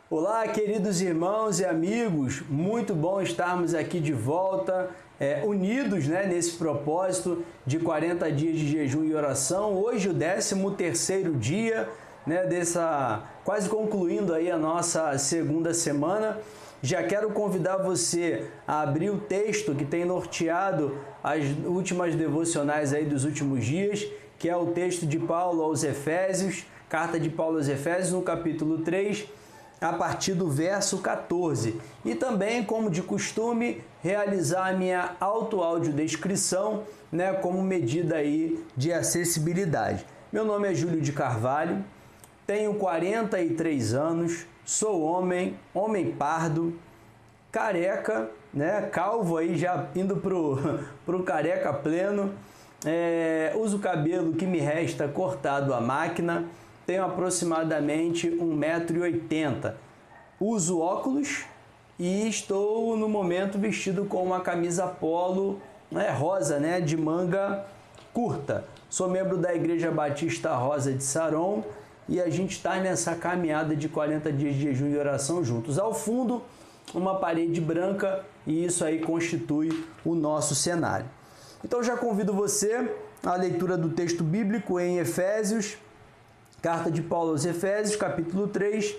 Olá, queridos irmãos e amigos, muito bom estarmos aqui de volta, unidos nesse propósito de 40 dias de jejum e oração. Hoje o 13º dia, quase concluindo aí a nossa segunda semana. Já quero convidar você a abrir o texto que tem norteado as últimas devocionais aí dos últimos dias, que é o texto de Paulo aos Efésios, carta de Paulo aos Efésios, no capítulo 3, a partir do verso 14. E também, como de costume, realizar a minha audiodescrição, como medida aí de acessibilidade. Meu nome é Júlio de Carvalho, tenho 43 anos, sou homem pardo, careca, calvo aí já indo pro careca pleno, uso cabelo que me resta cortado à máquina, tenho aproximadamente 1,80 m, uso óculos e estou no momento vestido com uma camisa polo rosa, de manga curta. Sou membro da Igreja Batista Rosa de Saron e a gente está nessa caminhada de 40 dias de jejum e oração juntos. Ao fundo, uma parede branca, e isso aí constitui o nosso cenário. Então já convido você à leitura do texto bíblico em Efésios, carta de Paulo aos Efésios, capítulo 3,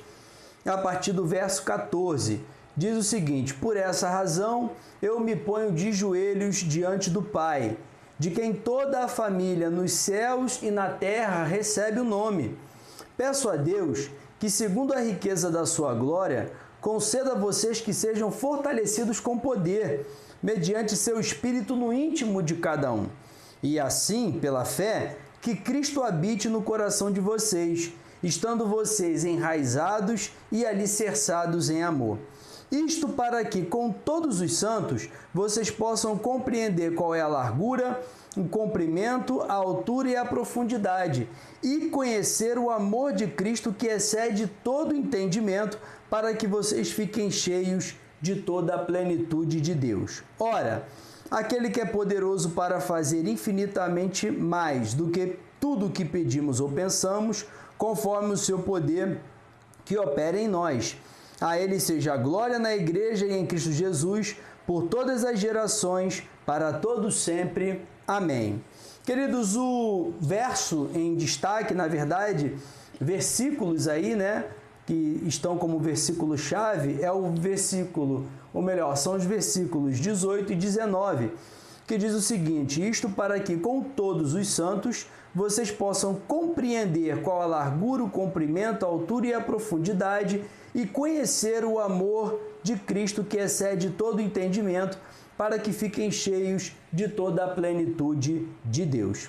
a partir do verso 14. Diz o seguinte: por essa razão eu me ponho de joelhos diante do Pai, de quem toda a família nos céus e na terra recebe o nome. Peço a Deus que, segundo a riqueza da sua glória, conceda a vocês que sejam fortalecidos com poder, mediante seu Espírito no íntimo de cada um. E assim, pela fé, que Cristo habite no coração de vocês, estando vocês enraizados e alicerçados em amor. Isto para que, com todos os santos, vocês possam compreender qual é a largura, o comprimento, a altura e a profundidade, e conhecer o amor de Cristo que excede todo entendimento, para que vocês fiquem cheios de toda a plenitude de Deus. Ora, aquele que é poderoso para fazer infinitamente mais do que tudo o que pedimos ou pensamos, conforme o seu poder que opera em nós. A ele seja a glória na Igreja e em Cristo Jesus, por todas as gerações, para todos sempre. Amém. Queridos, o verso em destaque, na verdade, versículos aí, que estão como versículo-chave, é o versículo, ou melhor, são os versículos 18 e 19, que diz o seguinte: isto para que, com todos os santos, vocês possam compreender qual a largura, o comprimento, a altura e a profundidade, e conhecer o amor de Cristo que excede todo entendimento, para que fiquem cheios de toda a plenitude de Deus.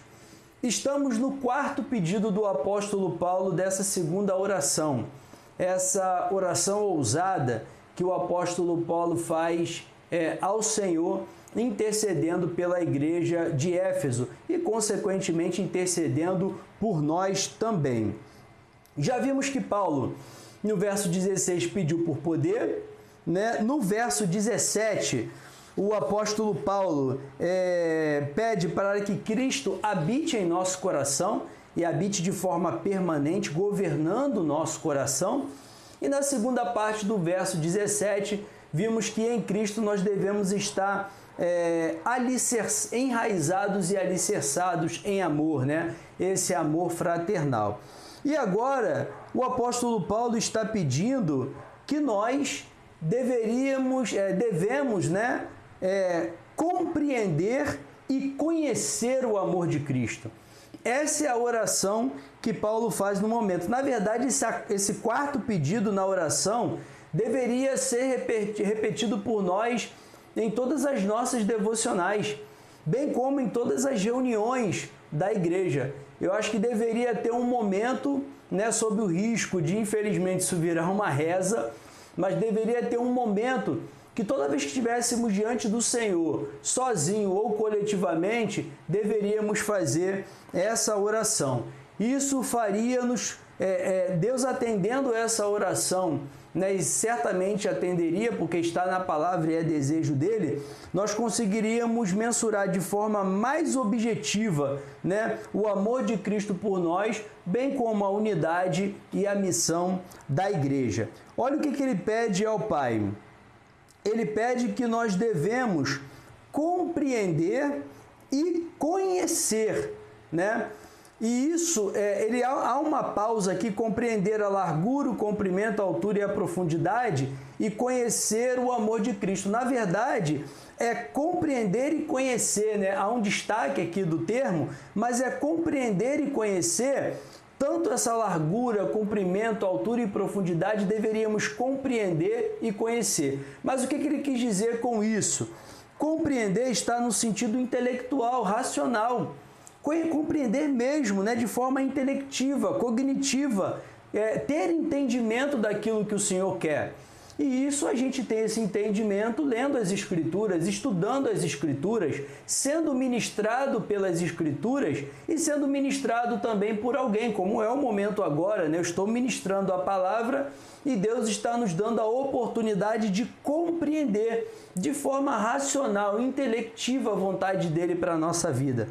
Estamos no quarto pedido do apóstolo Paulo dessa segunda oração. Essa oração ousada que o apóstolo Paulo faz ao Senhor, intercedendo pela igreja de Éfeso e, consequentemente, intercedendo por nós também. Já vimos que Paulo, no verso 16, pediu por poder, No verso 17, o apóstolo Paulo pede para que Cristo habite em nosso coração e habite de forma permanente, governando o nosso coração. E na segunda parte do verso 17, vimos que em Cristo nós devemos estar enraizados e alicerçados em amor, Esse amor fraternal. E agora, o apóstolo Paulo está pedindo que nós devemos compreender e conhecer o amor de Cristo. Essa é a oração que Paulo faz no momento. Na verdade, esse quarto pedido na oração deveria ser repetido por nós em todas as nossas devocionais, bem como em todas as reuniões da igreja. Eu acho que deveria ter um momento, sob o risco de, infelizmente, isso virar uma reza, mas deveria ter um momento que toda vez que estivéssemos diante do Senhor, sozinho ou coletivamente, deveríamos fazer essa oração. Isso faria-nos Deus atendendo essa oração, né, e certamente atenderia, porque está na palavra e é desejo dele, nós conseguiríamos mensurar de forma mais objetiva, né, o amor de Cristo por nós, bem como a unidade e a missão da igreja. Olha o que ele pede ao Pai. Ele pede que nós devemos compreender e conhecer, né? E isso, há uma pausa aqui, compreender a largura, o comprimento, a altura e a profundidade e conhecer o amor de Cristo. Na verdade, é compreender e conhecer, né? Há um destaque aqui do termo, mas é compreender e conhecer tanto essa largura, comprimento, altura e profundidade, deveríamos compreender e conhecer. Mas o que ele quis dizer com isso? Compreender está no sentido intelectual, racional. Compreender mesmo, né, de forma intelectiva, cognitiva, ter entendimento daquilo que o Senhor quer. E isso a gente tem esse entendimento lendo as Escrituras, estudando as Escrituras, sendo ministrado pelas Escrituras e sendo ministrado também por alguém, como é o momento agora, né? Eu estou ministrando a palavra e Deus está nos dando a oportunidade de compreender de forma racional, intelectiva a vontade dele para a nossa vida.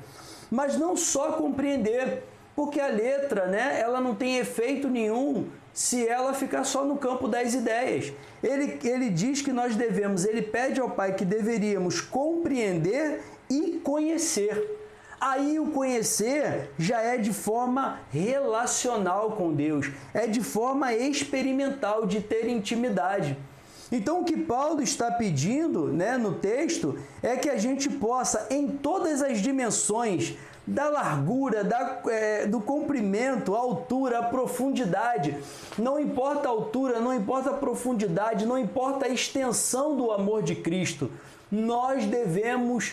Mas não só compreender, porque a letra, né, ela não tem efeito nenhum se ela ficar só no campo das ideias. Ele diz que nós devemos, ele pede ao Pai que deveríamos compreender e conhecer. Aí o conhecer já é de forma relacional com Deus, é de forma experimental, de ter intimidade. Então, o que Paulo está pedindo, né, no texto é que a gente possa, em todas as dimensões da largura, do comprimento, a altura, a profundidade, não importa a altura, não importa a profundidade, não importa a extensão do amor de Cristo, nós devemos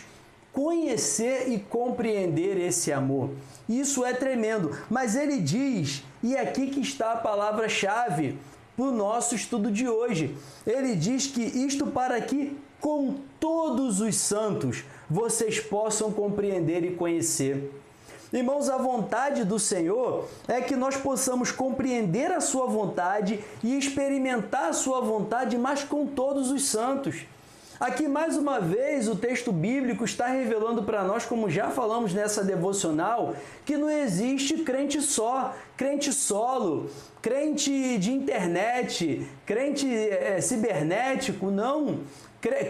conhecer e compreender esse amor. Isso é tremendo, mas ele diz, e é aqui que está a palavra-chave para o nosso estudo de hoje. Ele diz que isto para que com todos os santos vocês possam compreender e conhecer. Irmãos, a vontade do Senhor é que nós possamos compreender a sua vontade e experimentar a sua vontade, mas com todos os santos. Aqui, mais uma vez, o texto bíblico está revelando para nós, como já falamos nessa devocional, que não existe crente só, crente solo, crente de internet, crente cibernético, não.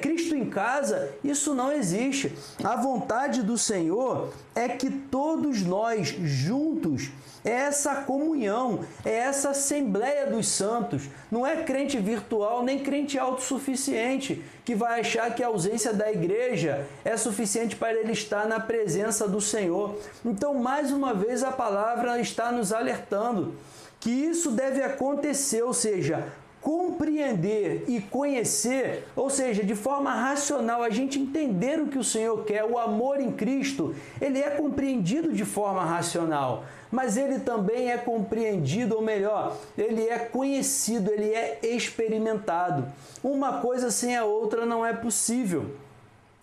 Cristo em casa, isso não existe. A vontade do Senhor é que todos nós juntos, é essa comunhão, é essa assembleia dos santos. Não é crente virtual, nem crente autossuficiente, que vai achar que a ausência da igreja é suficiente para ele estar na presença do Senhor. Então, mais uma vez, a palavra está nos alertando que isso deve acontecer, ou seja, compreender e conhecer, ou seja, de forma racional, a gente entender o que o Senhor quer, o amor em Cristo, ele é compreendido de forma racional, mas ele também é compreendido, ou melhor, ele é conhecido, ele é experimentado. Uma coisa sem a outra não é possível.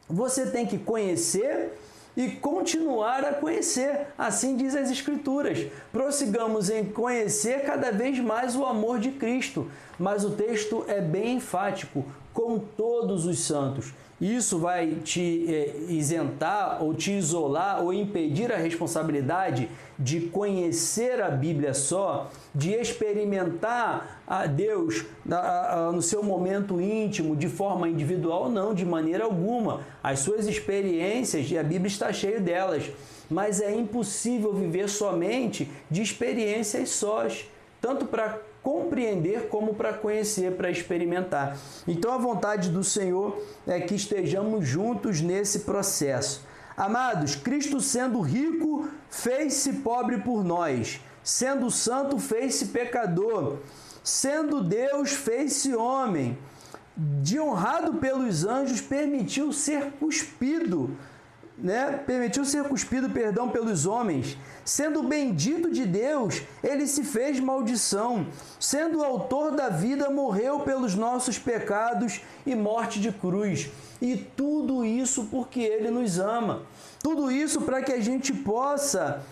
Você tem que conhecer e continuar a conhecer, assim diz as Escrituras. Prossigamos em conhecer cada vez mais o amor de Cristo, mas o texto é bem enfático, com todos os santos. Isso vai te isentar ou te isolar ou impedir a responsabilidade de conhecer a Bíblia só, de experimentar a Deus no seu momento íntimo, de forma individual? Não, de maneira alguma. As suas experiências, e a Bíblia está cheia delas, mas é impossível viver somente de experiências sós, tanto para compreender como para conhecer, para experimentar. Então a vontade do Senhor é que estejamos juntos nesse processo. Amados, Cristo sendo rico, fez-se pobre por nós, sendo santo, fez-se pecador, sendo Deus, fez-se homem, de honrado pelos anjos, permitiu ser cuspido, pelos homens. Sendo bendito de Deus, ele se fez maldição. Sendo o autor da vida, morreu pelos nossos pecados e morte de cruz. E tudo isso porque ele nos ama. Tudo isso para que a gente possa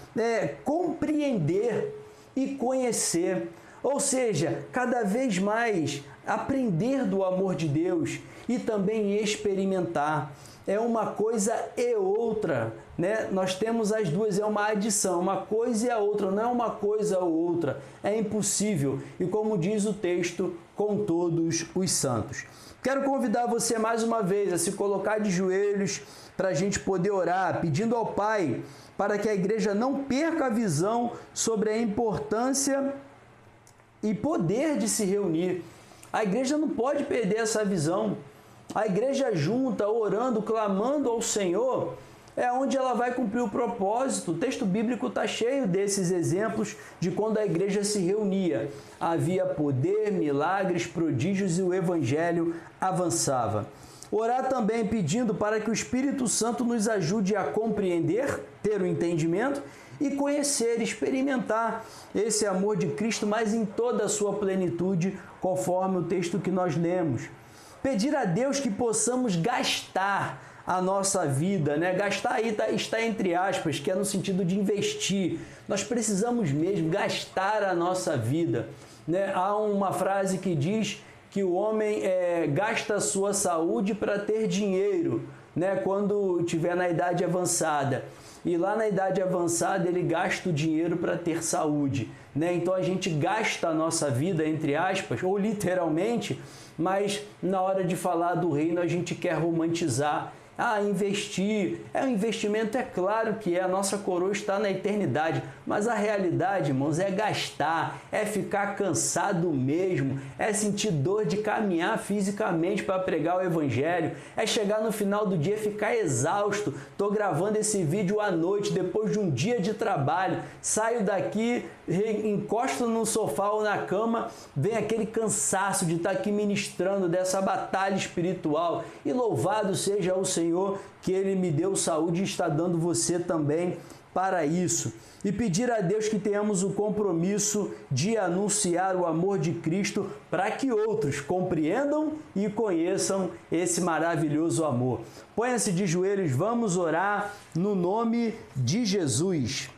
compreender e conhecer. Ou seja, cada vez mais aprender do amor de Deus e também experimentar. É uma coisa e outra, né? Nós temos as duas, é uma adição, uma coisa e a outra, não é uma coisa ou outra, é impossível. E como diz o texto, com todos os santos. Quero convidar você mais uma vez a se colocar de joelhos para a gente poder orar, pedindo ao Pai para que a igreja não perca a visão sobre a importância e poder de se reunir. A igreja não pode perder essa visão. A igreja junta, orando, clamando ao Senhor, é onde ela vai cumprir o propósito. O texto bíblico está cheio desses exemplos de quando a igreja se reunia. Havia poder, milagres, prodígios e o evangelho avançava. Orar também pedindo para que o Espírito Santo nos ajude a compreender, ter o entendimento e conhecer, experimentar esse amor de Cristo, mas em toda a sua plenitude, conforme o texto que nós lemos. Pedir a Deus que possamos gastar a nossa vida, né? Gastar aí está entre aspas, que é no sentido de investir. Nós precisamos mesmo gastar a nossa vida, né? Há uma frase que diz que o homem gasta a sua saúde para ter dinheiro, né? Quando estiver na idade avançada. E lá na idade avançada ele gasta o dinheiro para ter saúde, né? Então a gente gasta a nossa vida, entre aspas, ou literalmente, mas na hora de falar do reino a gente quer romantizar. Investir, um investimento, é claro que a nossa coroa está na eternidade, mas a realidade, irmãos, é gastar, é ficar cansado mesmo, é sentir dor de caminhar fisicamente para pregar o evangelho, é chegar no final do dia e ficar exausto. Estou gravando esse vídeo à noite, depois de um dia de trabalho, saio daqui, encosto no sofá ou na cama, vem aquele cansaço de estar aqui ministrando dessa batalha espiritual, e louvado seja o Senhor que Ele me deu saúde e está dando você também para isso. E pedir a Deus que tenhamos o compromisso de anunciar o amor de Cristo para que outros compreendam e conheçam esse maravilhoso amor. Ponha-se de joelhos, vamos orar no nome de Jesus.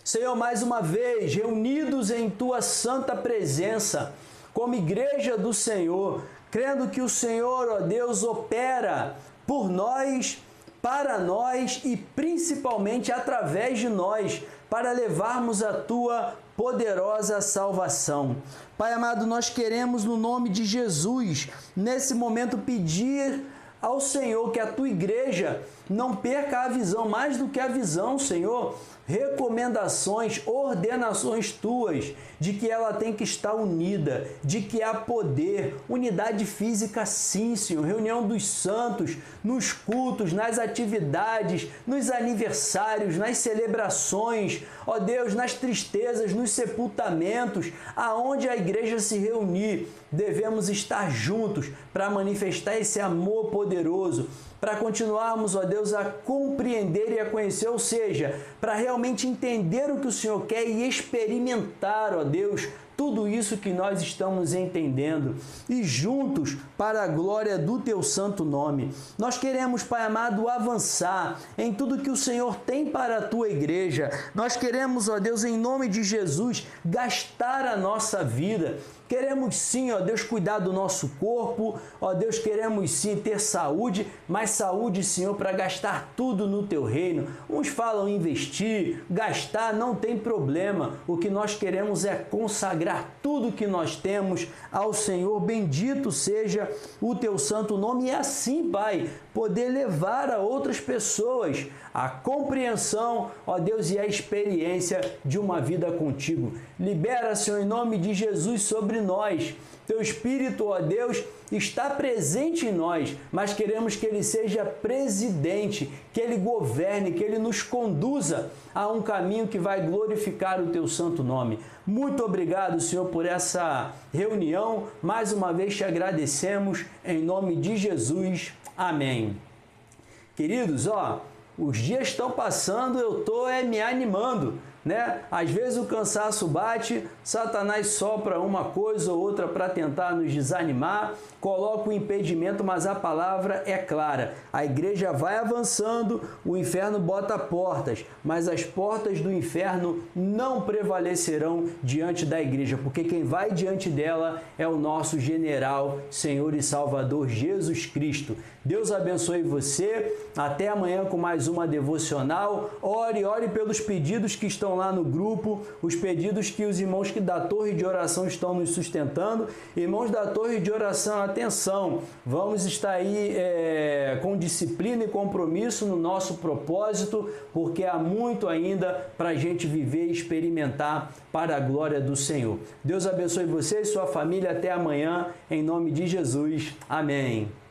Senhor, mais uma vez, reunidos em Tua santa presença, como igreja do Senhor, crendo que o Senhor, ó Deus, opera por nós, para nós e principalmente através de nós, para levarmos a Tua poderosa salvação. Pai amado, nós queremos no nome de Jesus, nesse momento, pedir ao Senhor que a Tua igreja não perca a visão, mais do que a visão, Senhor, recomendações, ordenações Tuas, de que ela tem que estar unida, de que há poder, unidade física sim, Senhor, reunião dos santos, nos cultos, nas atividades, nos aniversários, nas celebrações, ó Deus, nas tristezas, nos sepultamentos, aonde a igreja se reunir, devemos estar juntos para manifestar esse amor poderoso, para continuarmos, ó Deus, a compreender e a conhecer, ou seja, para realmente entender o que o Senhor quer e experimentar, ó Deus, tudo isso que nós estamos entendendo, e juntos, para a glória do Teu santo nome. Nós queremos, Pai amado, avançar em tudo que o Senhor tem para a Tua igreja. Nós queremos, ó Deus, em nome de Jesus, gastar a nossa vida. Queremos sim, ó Deus, cuidar do nosso corpo, ó Deus, queremos sim ter saúde, mas saúde, Senhor, para gastar tudo no Teu reino. Uns falam investir, gastar, não tem problema. O que nós queremos é consagrar tudo que nós temos ao Senhor. Bendito seja o Teu santo nome, e assim, Pai, poder levar a outras pessoas a compreensão, ó Deus, e a experiência de uma vida contigo. Libera, Senhor, em nome de Jesus sobre nós. Teu Espírito, ó Deus, está presente em nós, mas queremos que Ele seja presidente, que Ele governe, que Ele nos conduza a um caminho que vai glorificar o Teu santo nome. Muito obrigado, Senhor, por essa reunião. Mais uma vez te agradecemos, em nome de Jesus. Amém. Queridos, os dias estão passando, eu estou me animando, né? Às vezes o cansaço bate, Satanás sopra uma coisa ou outra para tentar nos desanimar, coloca um impedimento, mas a palavra é clara. A igreja vai avançando, o inferno bota portas, mas as portas do inferno não prevalecerão diante da igreja, porque quem vai diante dela é o nosso general, Senhor e Salvador Jesus Cristo. Deus abençoe você. Até amanhã com mais uma devocional. Ore pelos pedidos que estão lá no grupo, os pedidos que os irmãos da Torre de Oração estão nos sustentando. Irmãos da Torre de Oração, atenção, vamos estar aí com disciplina e compromisso no nosso propósito, porque há muito ainda para a gente viver e experimentar para a glória do Senhor. Deus abençoe você e sua família. Até amanhã, em nome de Jesus. Amém.